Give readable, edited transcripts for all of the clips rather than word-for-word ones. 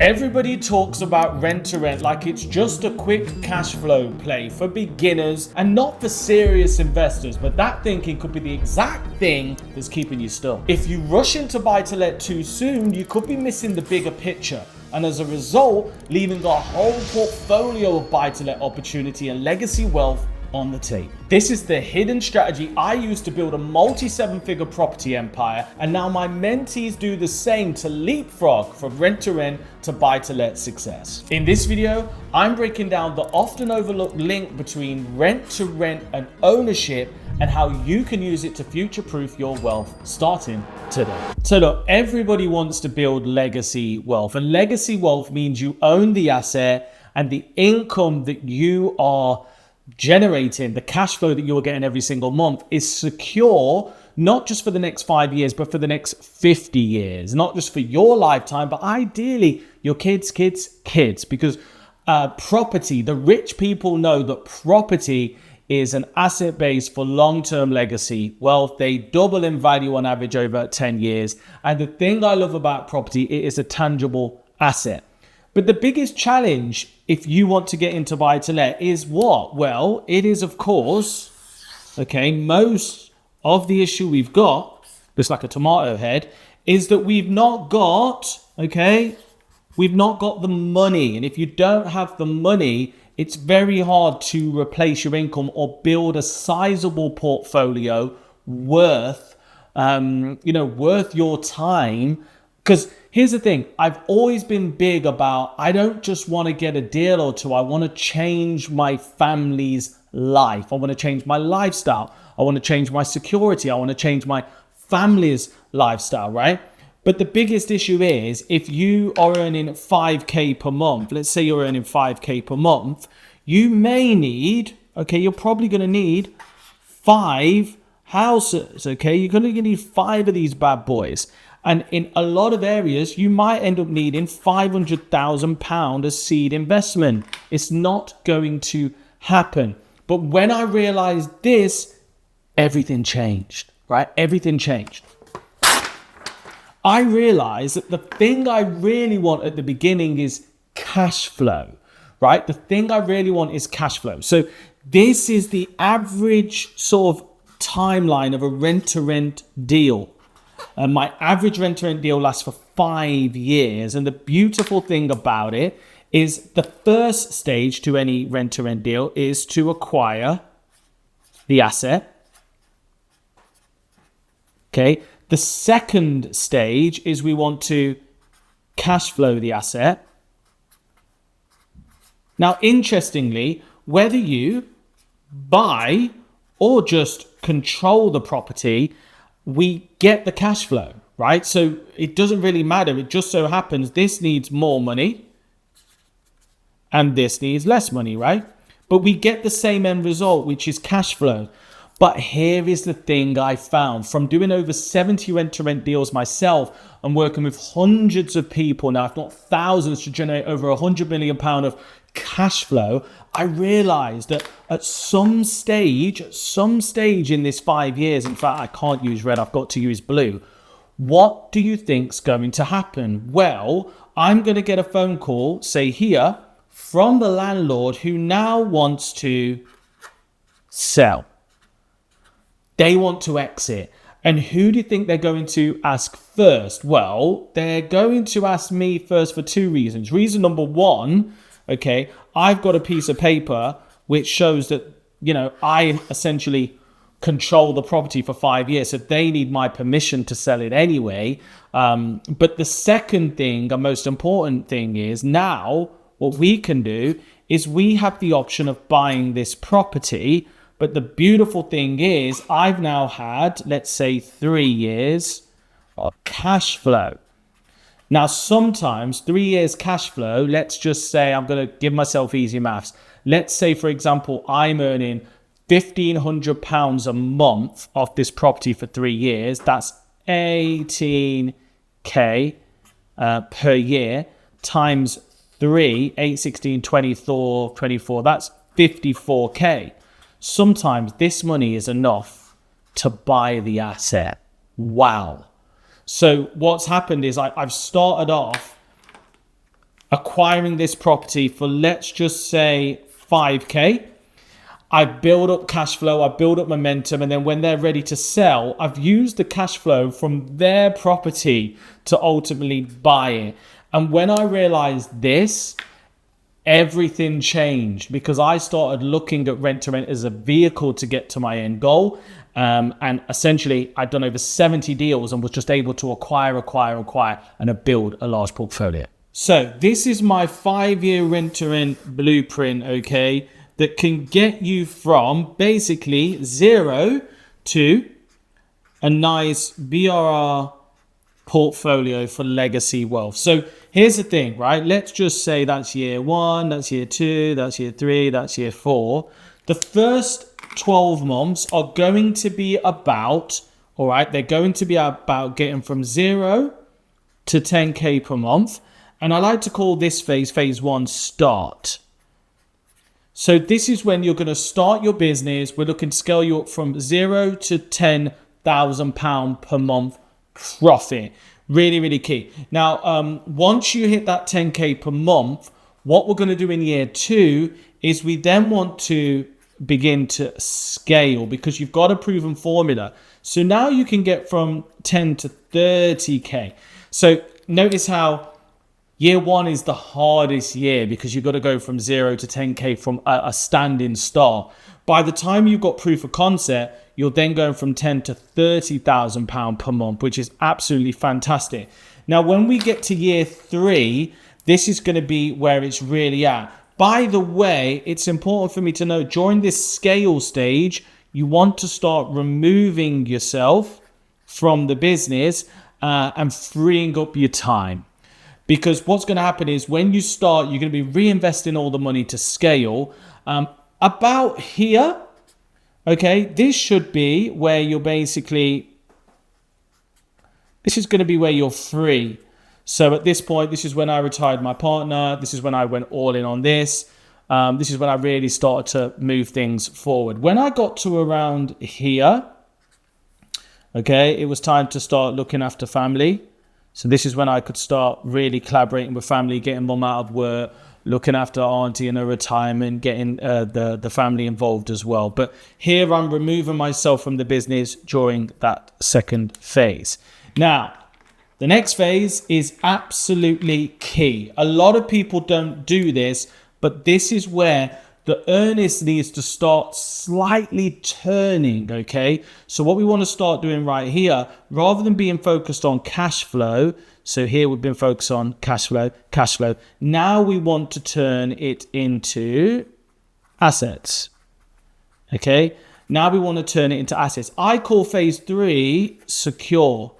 Everybody talks about rent to rent like it's just a quick cash flow play for beginners and not for serious investors, but that thinking could be the exact thing that's keeping you stuck. If you rush into buy to let too soon, you could be missing the bigger picture, and as a result, leaving a whole portfolio of buy to let opportunity and legacy wealth on the table. This is the hidden strategy I used to build a multi-seven-figure property empire, and now my mentees do the same to leapfrog from rent to rent to buy to let success. In this video, I'm breaking down the often overlooked link between rent to rent and ownership and how you can use it to future-proof your wealth starting today. So look, everybody wants to build legacy wealth, and legacy wealth means you own the asset and the income that you are generating, the cash flow that you're getting every single month is secure, not just for the next 5 years, but for the next 50 years, not just for your lifetime, but ideally your kids, because property, the rich people know that property is an asset base for long-term legacy wealth. They double in value on average over 10 years. And the thing I love about property, it is a tangible asset. But the biggest challenge, if you want to get into buy to let, is what? Well, it is, of course, most of the issue we've got, looks like a tomato head, is that we've not got the money. And if you don't have the money, it's very hard to replace your income or build a sizable portfolio worth your time. Because here's the thing, I've always been big about, I don't just want to get a deal or two, I want to change my family's life. I want to change my lifestyle. I want to change my security. I want to change my family's lifestyle, right? But the biggest issue is if you are earning 5K per month, let's say you're earning 5K per month, you may need, you're probably going to need 5 houses, You're going to need 5 of these bad boys. And in a lot of areas, you might end up needing £500,000 as seed investment. It's not going to happen. But when I realized this, everything changed, right? Everything changed. I realized that the thing I really want at the beginning is cash flow, right? The thing I really want is cash flow. So this is the average sort of timeline of a rent-to-rent deal. My average rent-to-rent deal lasts for 5 years. And the beautiful thing about it is the first stage to any rent-to-rent deal is to acquire the asset. The second stage is we want to cash flow the asset. Now, interestingly, whether you buy or just control the property, we get the cash flow, right? So it doesn't really matter. It just so happens this needs more money and this needs less money, right? But we get the same end result, which is cash flow. But here is the thing I found from doing over 70 rent-to-rent deals myself and working with hundreds of people now, if not thousands, to generate over £100 million of cash flow. I realized that at some stage in this 5 years, in fact, I can't use red, I've got to use blue. What do you think's going to happen? Well, I'm going to get a phone call, say here, from the landlord who now wants to sell. They want to exit. And who do you think they're going to ask first? Well, they're going to ask me first for 2 reasons. Reason number 1, I've got a piece of paper which shows that, I essentially control the property for 5 years. So they need my permission to sell it anyway. But the second thing, a most important thing is now what we can do is we have the option of buying this property. But the beautiful thing is I've now had, let's say, 3 years of cash flow. Now, sometimes 3 years cash flow, let's just say, I'm going to give myself easy maths. Let's say, for example, I'm earning £1,500 a month off this property for 3 years. That's 18K per year times 3, 8, 16, 24, that's 54K. Sometimes this money is enough to buy the asset. Wow. So what's happened is I've started off acquiring this property for, let's just say, 5K. I build up cash flow, I build up momentum, and then when they're ready to sell, I've used the cash flow from their property to ultimately buy it. And when I realized this, everything changed, because I started looking at rent to rent as a vehicle to get to my end goal. And essentially, I'd done over 70 deals and was just able to acquire, and build a large portfolio. So this is my 5-year rent to rent blueprint, okay, that can get you from basically 0 to a nice BRR portfolio for legacy wealth. So here's the thing, right? Let's just say that's year 1, that's year 2, that's year 3, that's year 4. The first 12 months are going to be about, all right, they're going to be about getting from 0 to 10K per month. And I like to call this phase 1 start. So this is when you're going to start your business. We're looking to scale you up from 0 to £10,000 per month profit. Really, really key. Now, once you hit that 10K per month, what we're going to do in year 2 is we then want to begin to scale, because you've got a proven formula. So now you can get from 10 to 30K. So notice how year 1 is the hardest year, because you've got to go from 0 to 10K from a standing start. By the time you've got proof of concept, you're then going from 10 to 30,000 pound per month, which is absolutely fantastic. Now, when we get to year 3, this is going to be where it's really at. By the way, it's important for me to know, during this scale stage, you want to start removing yourself from the business and freeing up your time. Because what's going to happen is when you start, you're going to be reinvesting all the money to scale. About here, okay, this should be where you're basically, this is going to be where you're free. So at this point, this is when I retired my partner. This is when I went all in on this. This is when I really started to move things forward. When I got to around here, okay, it was time to start looking after family. So this is when I could start really collaborating with family, getting mum out of work, looking after auntie in her retirement, getting the family involved as well. But here I'm removing myself from the business during that second phase. Now, the next phase is absolutely key. A lot of people don't do this, but this is where the earnest needs to start slightly turning, okay? So what we want to start doing right here, rather than being focused on cash flow, so here we've been focused on cash flow. Now we want to turn it into assets, okay? Now we want to turn it into assets. I call phase 3 secure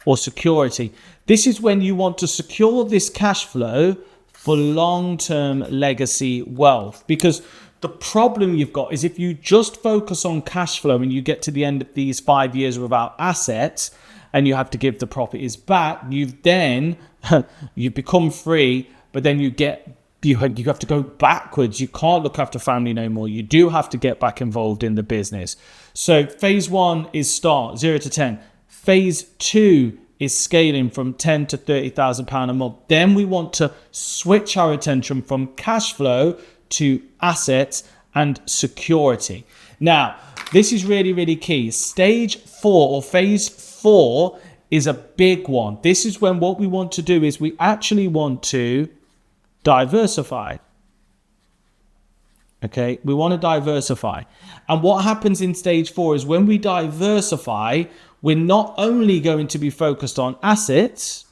or security. This is when you want to secure this cash flow for long-term legacy wealth. Because the problem you've got is if you just focus on cash flow and you get to the end of these 5 years without assets and you have to give the properties back, you've become free, but then you have to go backwards. You can't look after family no more. You do have to get back involved in the business. So phase 1 is start, 0 to 10. Phase 2 is scaling from 10 to 30,000 pound a month. Then we want to switch our attention from cash flow to assets and security. Now, this is really, really key. Stage 4 or phase 4 is a big one. This is when what we want to do is we actually want to diversify. Okay, we want to diversify. And what happens in stage 4 is when we diversify, we're not only going to be focused on assets,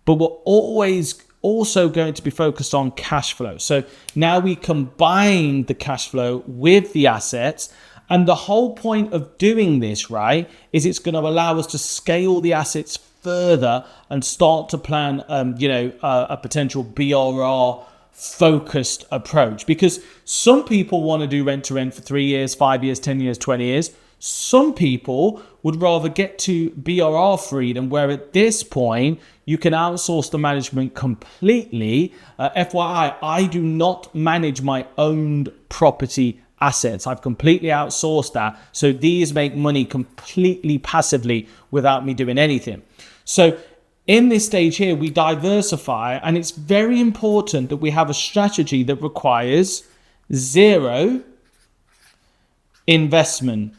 but we're always also going to be focused on cash flow. So now we combine the cash flow with the assets. And the whole point of doing this, right, is it's going to allow us to scale the assets further and start to plan, a potential BRR focused approach. Because some people want to do rent to rent for 3 years, 5 years, 10 years, 20 years. Some people would rather get to BRR freedom, where at this point you can outsource the management completely. FYI, I do not manage my owned property assets. I've completely outsourced that. So these make money completely passively without me doing anything. So in this stage here, we diversify, and it's very important that we have a strategy that requires zero investment.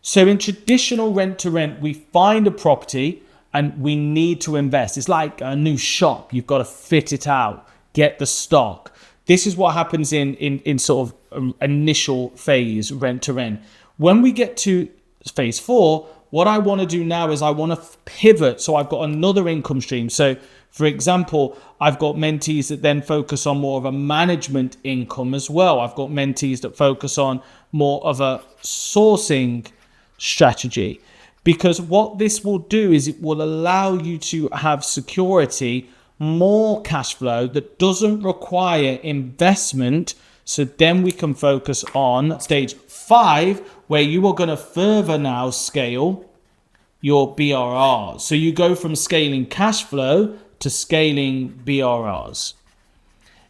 So in traditional rent to rent, we find a property and we need to invest. It's like a new shop. You've got to fit it out, get the stock. This is what happens in sort of initial phase rent to rent. When we get to phase 4, what I want to do now is I want to pivot. So I've got another income stream. So for example, I've got mentees that then focus on more of a management income as well. I've got mentees that focus on more of a sourcing strategy, because what this will do is it will allow you to have security, more cash flow that doesn't require investment. So then we can focus on stage 5, where you are going to further now scale your BRRs. So you go from scaling cash flow to scaling BRRs.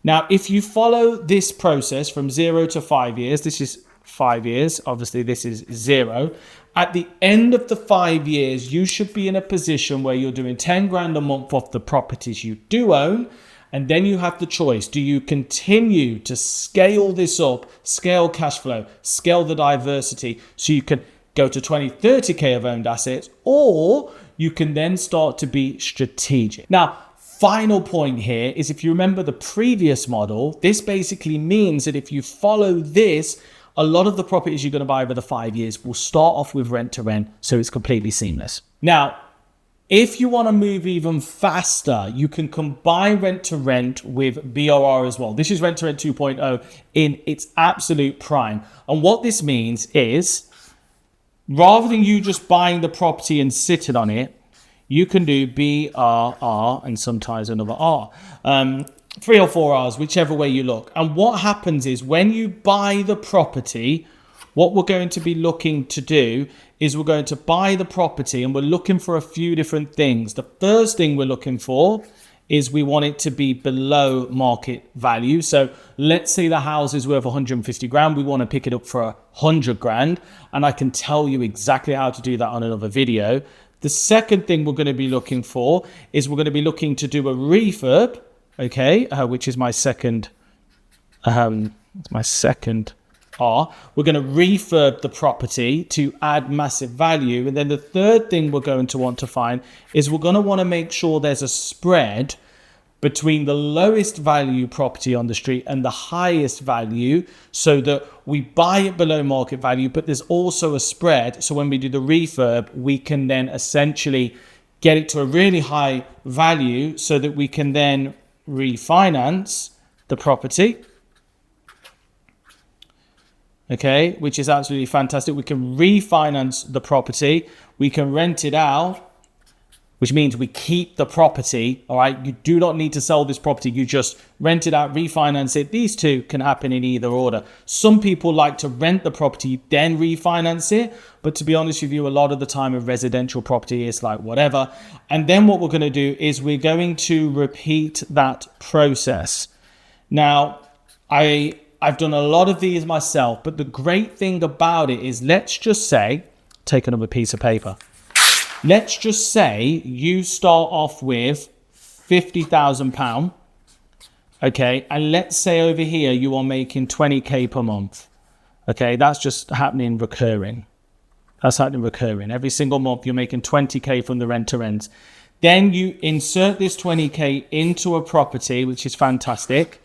Now, if you follow this process from 0 to 5 years, this is 5 years, obviously this is 0. At the end of the 5 years, you should be in a position where you're doing 10 grand a month off the properties you do own. And then you have the choice. Do you continue to scale this up, scale cash flow, scale the diversity so you can go to 20, 30K of owned assets, or you can then start to be strategic. Now, final point here is, if you remember the previous model, this basically means that if you follow this, a lot of the properties you're going to buy over the 5 years will start off with rent to rent, so it's completely seamless. Now, if you want to move even faster, you can combine rent to rent with BRR as well. This is rent to rent 2.0 in its absolute prime. And what this means is, rather than you just buying the property and sitting on it, you can do BRR and sometimes another R. 3 or 4 R's, whichever way you look. And what happens is, when you buy the property, what we're going to be looking to do is we're going to buy the property, and we're looking for a few different things. The first thing we're looking for is we want it to be below market value. So let's say the house is worth 150 grand. We want to pick it up for 100 grand. And I can tell you exactly how to do that on another video. The second thing we're going to be looking for is we're going to be looking to do a refurb, okay, which is my second, R. We're going to refurb the property to add massive value. And then the third thing we're going to want to find is we're going to want to make sure there's a spread between the lowest value property on the street and the highest value, so that we buy it below market value, but there's also a spread. So when we do the refurb, we can then essentially get it to a really high value so that we can then refinance the property. Okay, which is absolutely fantastic. We can refinance the property. We can rent it out, which means we keep the property. All right, you do not need to sell this property. You just rent it out, refinance it. These two can happen in either order. Some people like to rent the property, then refinance it. But to be honest with you, a lot of the time of residential property is like whatever. And then what we're going to do is we're going to repeat that process. Now, I've done a lot of these myself, but the great thing about it is, let's just say, take another piece of paper. Let's just say you start off with £50,000, okay? And let's say over here you are making 20K per month, okay? That's just happening recurring. That's happening recurring. Every single month you're making 20K from the rent to rent. Then you insert this 20K into a property, which is fantastic.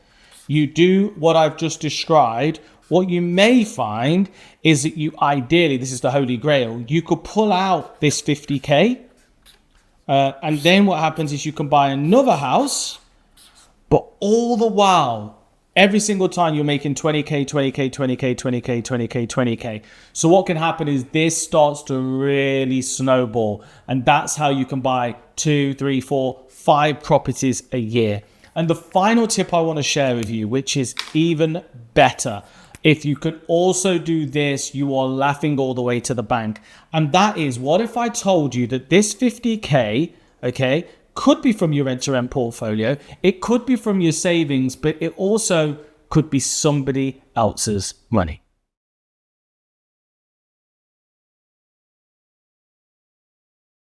You do what I've just described. What you may find is that you ideally, this is the holy grail, you could pull out this 50K. And then what happens is you can buy another house, but all the while, every single time you're making 20K, 20K, 20K, 20K, 20K, 20K. So what can happen is this starts to really snowball. And that's how you can buy 2, 3, 4, 5 properties a year. And the final tip I want to share with you, which is even better, if you can also do this, you are laughing all the way to the bank. And that is, what if I told you that this 50K, okay, could be from your rent-to-rent portfolio, it could be from your savings, but it also could be somebody else's money.